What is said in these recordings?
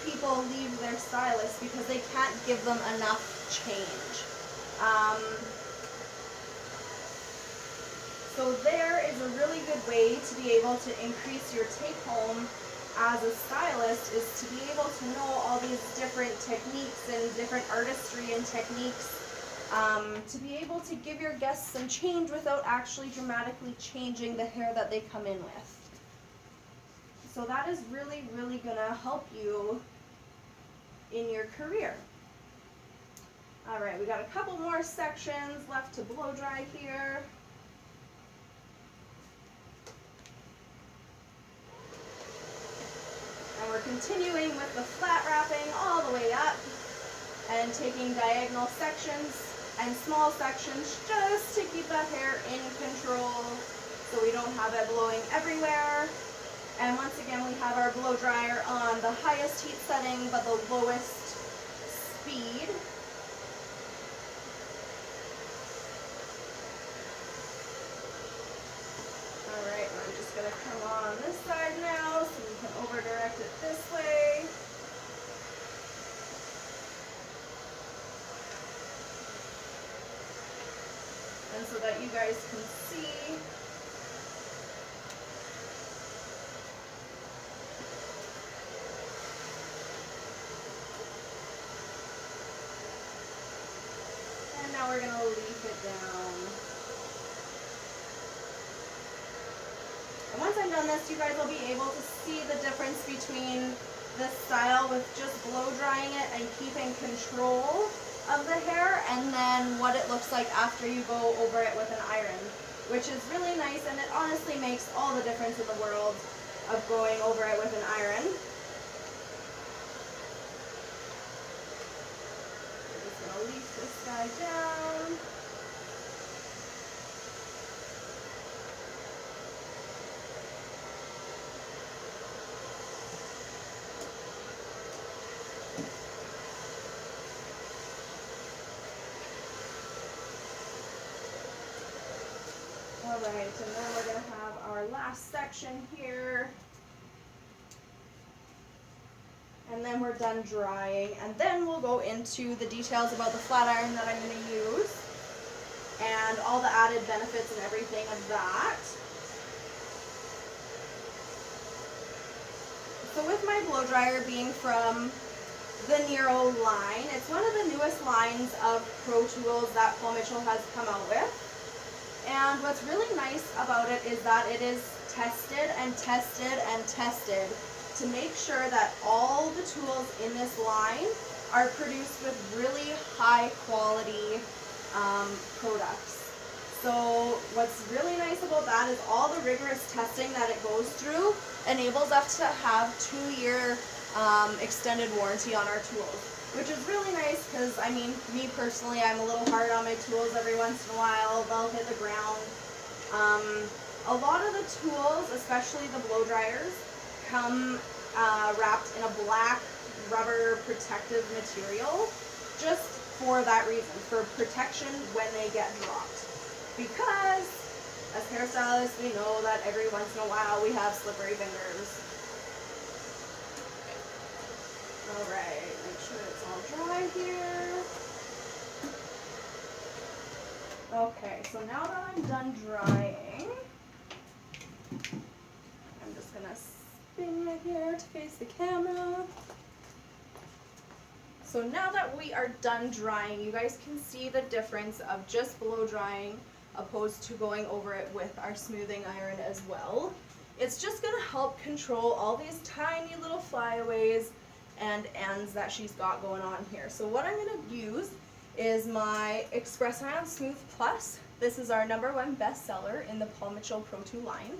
people leave their stylist because they can't give them enough change. So there is a really good way to be able to increase your take home as a stylist, is to be able to know all these different techniques and different artistry and techniques, to be able to give your guests some change without actually dramatically changing the hair that they come in with. So that is really, really going to help you in your career. All right, we got a couple more sections left to blow dry here. And we're continuing with the flat wrapping all the way up and taking diagonal sections and small sections just to keep that hair in control so we don't have it blowing everywhere. And once again, we have our blow dryer on the highest heat setting but the lowest speed. Alright, and I'm just going to come on this side now so we can over direct it this way. And so that you guys can see. And now we're going to leaf it down. And once I'm done this, you guys will be able to see the difference between this style with just blow drying it and keeping control of the hair, and then what it looks like after you go over it with an iron, which is really nice, and it honestly makes all the difference in the world of going over it with an iron. I'm just going to leaf this guy down. Alright, and then we're going to have our last section here. And then we're done drying. And then we'll go into the details about the flat iron that I'm going to use and all the added benefits and everything of that. So with my blow dryer being from the Nero line, it's one of the newest lines of Pro Tools that Paul Mitchell has come out with. And what's really nice about it is that it is tested and tested and tested to make sure that all the tools in this line are produced with really high quality products. So what's really nice about that is all the rigorous testing that it goes through enables us to have 2-year extended warranty on our tools, which is really nice because, I mean, me personally, I'm a little hard on my tools every once in a while. They'll hit the ground. A lot of the tools, especially the blow dryers, come wrapped in a black rubber protective material just for that reason, for protection when they get dropped. Because as hairstylists, we know that every once in a while we have slippery fingers. Alright, make sure it's all dry here. Okay, so now that I'm done drying, I'm just going to spin it here to face the camera. So now that we are done drying, you guys can see the difference of just blow drying opposed to going over it with our smoothing iron as well. It's just going to help control all these tiny little flyaways and ends that she's got going on here. So what I'm going to use is my Express Ion Smooth Plus. This is our #1 bestseller in the Paul Mitchell Pro 2 line.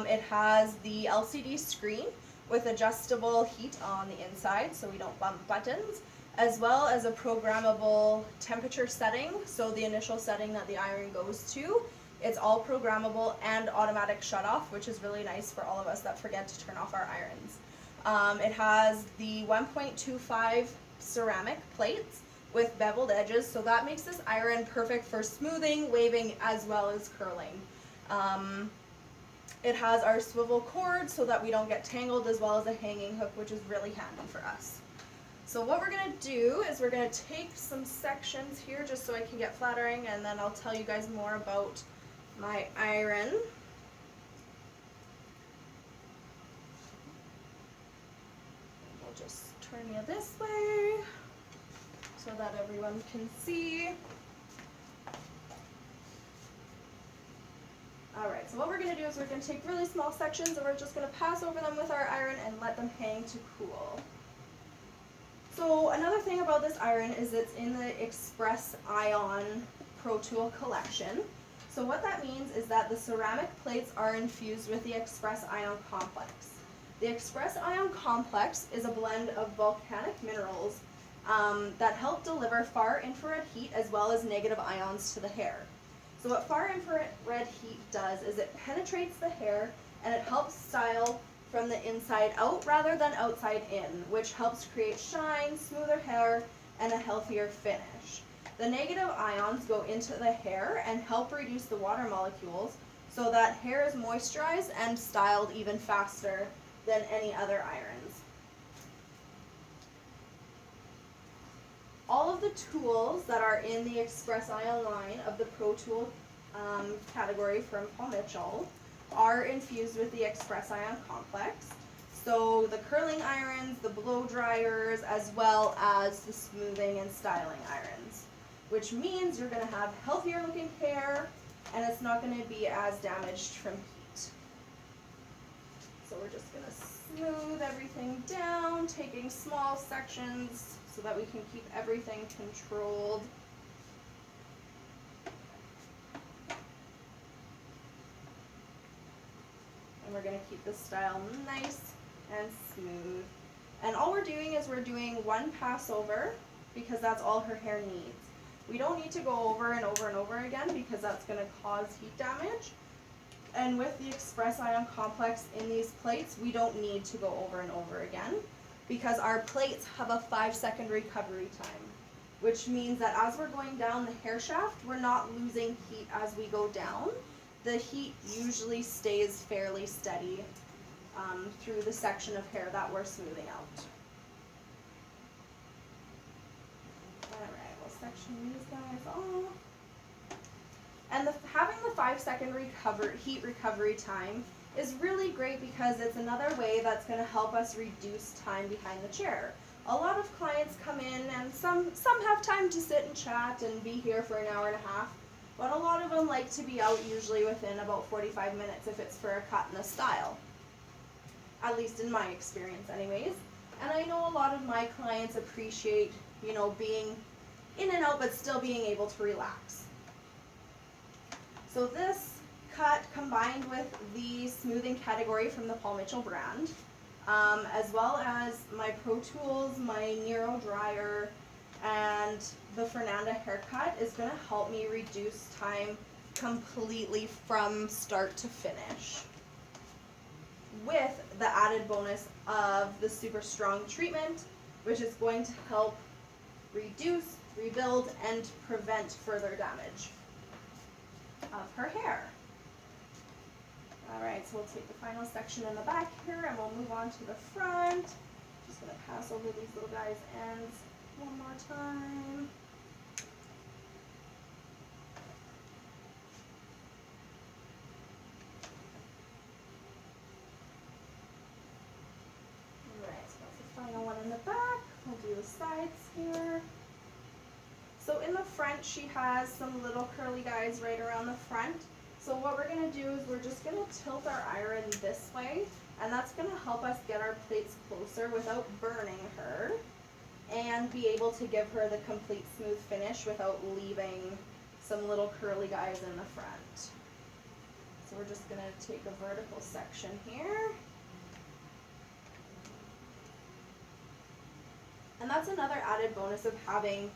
It has the LCD screen with adjustable heat on the inside so we don't bump buttons, as well as a programmable temperature setting, so the initial setting that the iron goes to. It's all programmable and automatic shut off, which is really nice for all of us that forget to turn off our irons. It has the 1.25 ceramic plates with beveled edges, so that makes this iron perfect for smoothing, waving, as well as curling. It has our swivel cord so that we don't get tangled, as well as a hanging hook, which is really handy for us. So what we're going to do is we're going to take some sections here just so I can get flattering, and then I'll tell you guys more about my iron. We'll just turn you this way so that everyone can see. Alright, so what we're going to do is we're going to take really small sections and we're just going to pass over them with our iron and let them hang to cool. So another thing about this iron is it's in the Express Ion Pro Tool collection. So what that means is that the ceramic plates are infused with the Express Ion Complex. The Express Ion Complex is a blend of volcanic minerals that help deliver far infrared heat as well as negative ions to the hair. So what far infrared heat does is it penetrates the hair and it helps style from the inside out rather than outside in, which helps create shine, smoother hair, and a healthier finish. The negative ions go into the hair and help reduce the water molecules so that hair is moisturized and styled even faster than any other irons. All of the tools that are in the Express Ion line of the Pro Tool category from Paul Mitchell are infused with the Express Ion Complex. So the curling irons, the blow dryers, as well as the smoothing and styling irons, which means you're going to have healthier looking hair and it's not going to be as damaged from heat. So we're just going to smooth everything down, taking small sections so that we can keep everything controlled. And we're going to keep this style nice and smooth. And all we're doing is we're doing one pass over because that's all her hair needs. We don't need to go over and over and over again because that's going to cause heat damage. And with the Express Ion Complex in these plates, we don't need to go over and over again because our plates have a 5-second recovery time, which means that as we're going down the hair shaft, we're not losing heat as we go down. The heat usually stays fairly steady through the section of hair that we're smoothing out. Alright, we'll section these guys off. And having the 5-second heat recovery time is really great because it's another way that's going to help us reduce time behind the chair. A lot of clients come in and some have time to sit and chat and be here for an hour and a half, but a lot of them like to be out usually within about 45 minutes if it's for a cut and a style. At least in my experience anyways. And I know a lot of my clients appreciate, you know, being in and out but still being able to relax. So this cut combined with the smoothing category from the Paul Mitchell brand, as well as my Pro Tools, my Nero dryer, and the Fernanda haircut is going to help me reduce time completely from start to finish, with the added bonus of the super strong treatment, which is going to help reduce, rebuild, and prevent further damage of her hair. Alright, so we'll take the final section in the back here and we'll move on to the front. Just going to pass over these little guys' ends one more time. Alright, so that's the final one in the back. We'll do the sides here. So in the front she has some little curly guys right around the front. So what we're going to do is we're just going to tilt our iron this way, and that's going to help us get our plates closer without burning her and be able to give her the complete smooth finish without leaving some little curly guys in the front. So we're just going to take a vertical section here. And that's another added bonus of having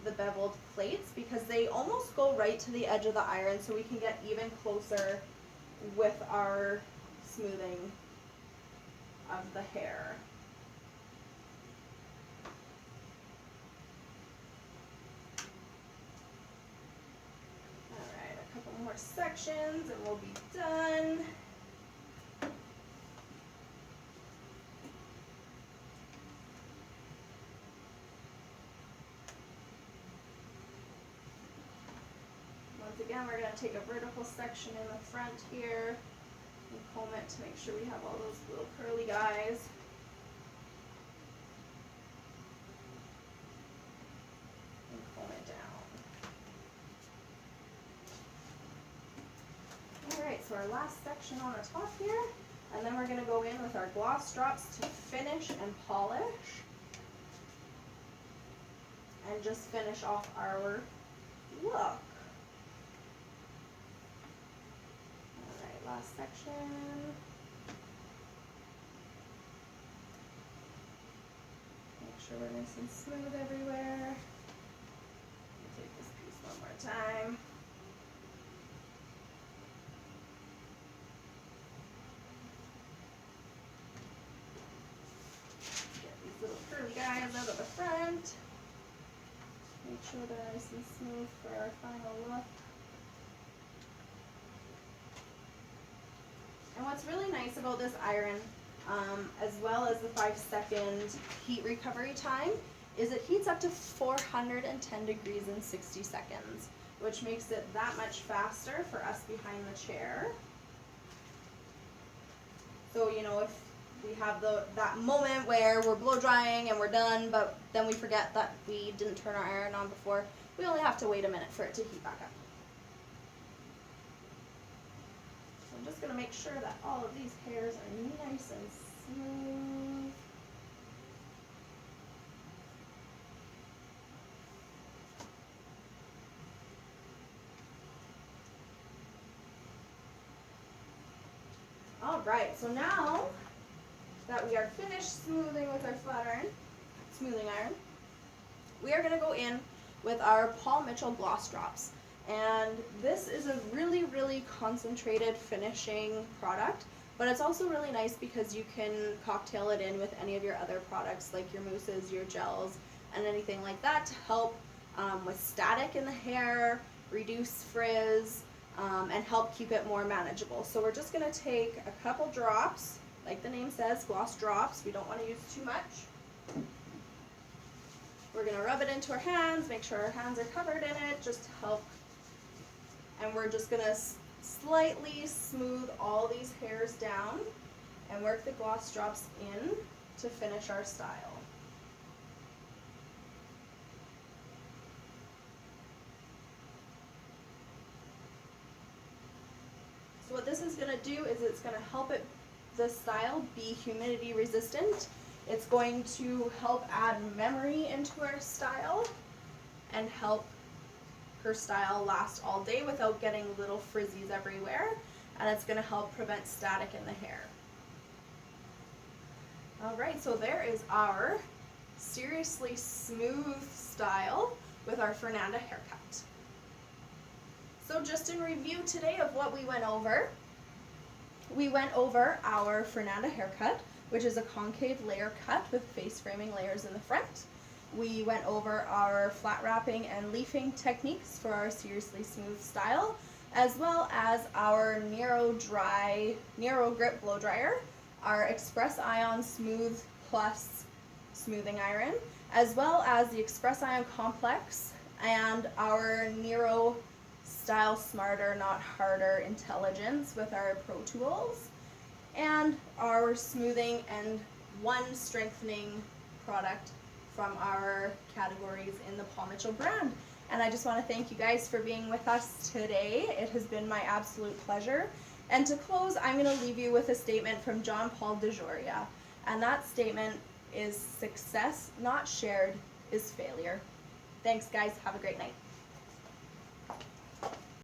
the beveled plates because they almost go right to the edge of the iron so we can get even closer with our smoothing of the hair. Alright, a couple more sections and we'll be done. Once again, we're going to take a vertical section in the front here and comb it to make sure we have all those little curly guys. And comb it down. Alright, so our last section on the top here, and then we're going to go in with our gloss drops to finish and polish. And just finish off our look. Alright, last section. Make sure we're nice and smooth everywhere. Take this piece one more time. Get these little curly guys out of the front. Make sure they're nice and smooth for our final look. And what's really nice about this iron, as well as the 5-second heat recovery time, is it heats up to 410 degrees in 60 seconds, which makes it that much faster for us behind the chair. So, you know, if we have that moment where we're blow drying and we're done, but then we forget that we didn't turn our iron on before, we only have to wait a minute for it to heat back up. So I'm just going to make sure that all of these hairs are nice and smooth. Alright, so now that we are finished smoothing with our smoothing iron, we are going to go in with our Paul Mitchell gloss drops. And this is a really, really concentrated finishing product, but it's also really nice because you can cocktail it in with any of your other products like your mousses, your gels, and anything like that to help with static in the hair, reduce frizz, and help keep it more manageable. So we're just going to take a couple drops. Like the name says, gloss drops. We don't want to use too much. We're going to rub it into our hands, make sure our hands are covered in it, just to help. And we're just going to slightly smooth all these hairs down and work the gloss drops in to finish our style. So what this is going to do is it's going to help the style be humidity resistant. It's going to help add memory into our style and help her style last all day without getting little frizzies everywhere. And it's going to help prevent static in the hair. Alright, so there is our seriously smooth style with our Fernanda haircut. So just in review today of what we went over our Fernanda haircut, which is a concave layer cut with face framing layers in the front. We went over our flat wrapping and leafing techniques for our seriously smooth style, as well as our Nero Grip blow dryer, our Express Ion Smooth Plus smoothing iron, as well as the Express Ion Complex and our Nero Style Smarter Not Harder Intelligence with our Pro Tools, and our smoothing and one strengthening product from our categories in the Paul Mitchell brand. And I just want to thank you guys for being with us today. It has been my absolute pleasure. And to close, I'm going to leave you with a statement from John Paul DeJoria. And that statement is, "Success not shared is failure." Thanks guys, have a great night.